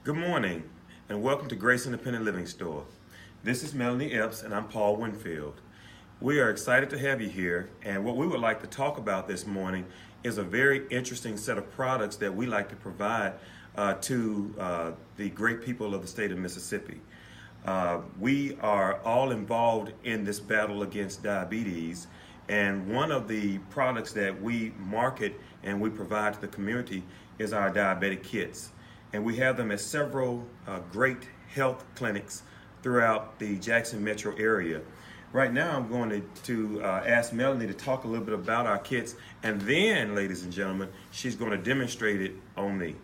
Good morning, and welcome to Grace Independent Living Store. This is Melanie Epps, and I'm Paul Winfield. We are excited to have you here, and what we would like to talk about this morning is a very interesting set of products that we like to provide to the great people of the state of Mississippi. We are all involved in this battle against diabetes, and one of the products that we market and we provide to the community is our diabetic kits. And we have them at several great health clinics throughout the Jackson metro area. Right now, I'm going to ask Melanie to talk a little bit about our kits, and then, ladies and gentlemen, she's going to demonstrate it on me.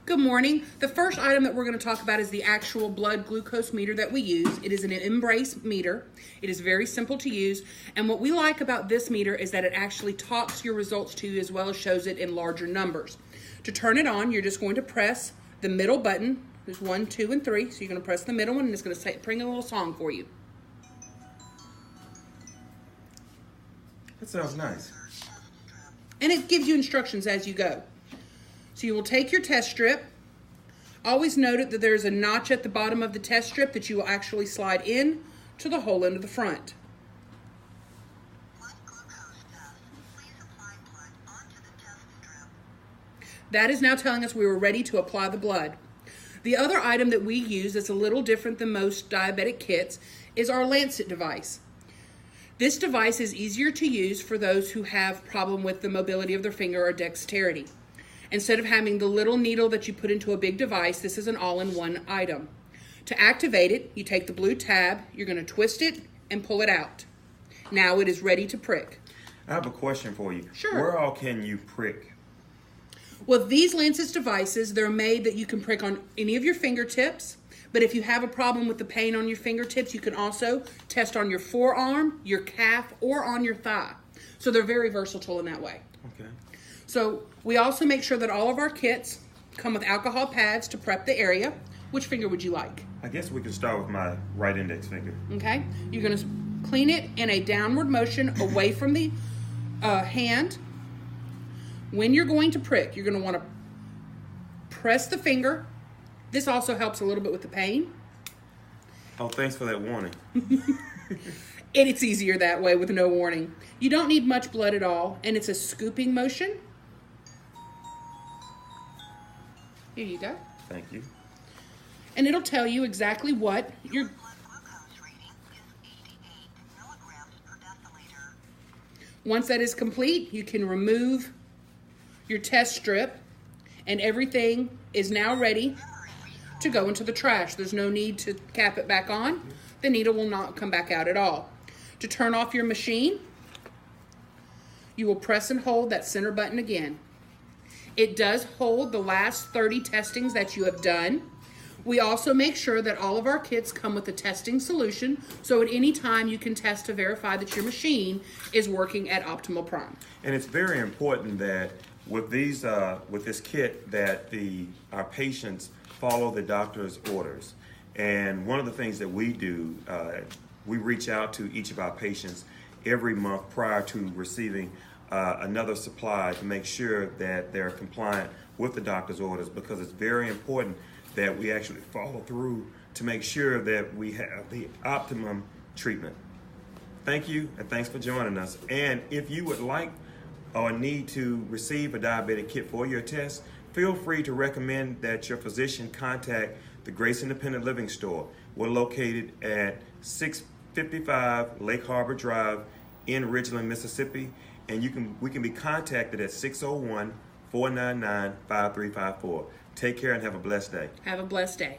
Good morning. The first item that we're going to talk about is the actual blood glucose meter that we use. It is an Embrace meter. It is very simple to use, and what we like about this meter is that it actually talks your results to you as well as shows it in larger numbers. To turn it on, you're just going to press the middle button. There's 1, 2, and 3, so you're going to press the middle one, and it's going to bring a little song for you. That sounds nice. And it gives you instructions as you go. So you will take your test strip. Always note it that there's a notch at the bottom of the test strip that you will actually slide in to the hole into the front. That is now telling us we were ready to apply the blood. The other item that we use that's a little different than most diabetic kits is our Lancet device. This device is easier to use for those who have problem with the mobility of their finger or dexterity. Instead of having the little needle that you put into a big device, this is an all-in-one item. To activate it, you take the blue tab, you're going to twist it and pull it out. Now it is ready to prick. I have a question for you. Sure. Where all can you prick? Well, these Lancet devices, they're made that you can prick on any of your fingertips, but if you have a problem with the pain on your fingertips, you can also test on your forearm, your calf, or on your thigh. So they're very versatile in that way. Okay. So we also make sure that all of our kits come with alcohol pads to prep the area. Which finger would you like? I guess we can start with my right index finger. Okay. You're going to clean it in a downward motion away from the hand. When you're going to prick, you're going to want to press the finger. This also helps a little bit with the pain. Oh, thanks for that warning. And it's easier that way with no warning. You don't need much blood at all, and it's a scooping motion. Here you go. Thank you. And it'll tell you exactly what your Once that is complete, you can remove your test strip, and everything is now ready to go into the trash. There's no need to cap it back on. The needle will not come back out at all. To turn off your machine, you will press and hold that center button again. It does hold the last 30 testings that you have done. We also make sure that all of our kits come with a testing solution, so at any time you can test to verify that your machine is working at optimal prime. And it's very important that with this kit that our patients follow the doctor's orders. And one of the things that we do, we reach out to each of our patients every month prior to receiving another supply to make sure that they're compliant with the doctor's orders, because it's very important that we actually follow through to make sure that we have the optimum treatment. Thank you, and thanks for joining us. And if you would like or need to receive a diabetic kit for your test, feel free to recommend that your physician contact the Grace Independent Living Store. We're located at 655 Lake Harbor Drive in Ridgeland, Mississippi, and we can be contacted at 601-499-5354. Take care and have a blessed day. Have a blessed day.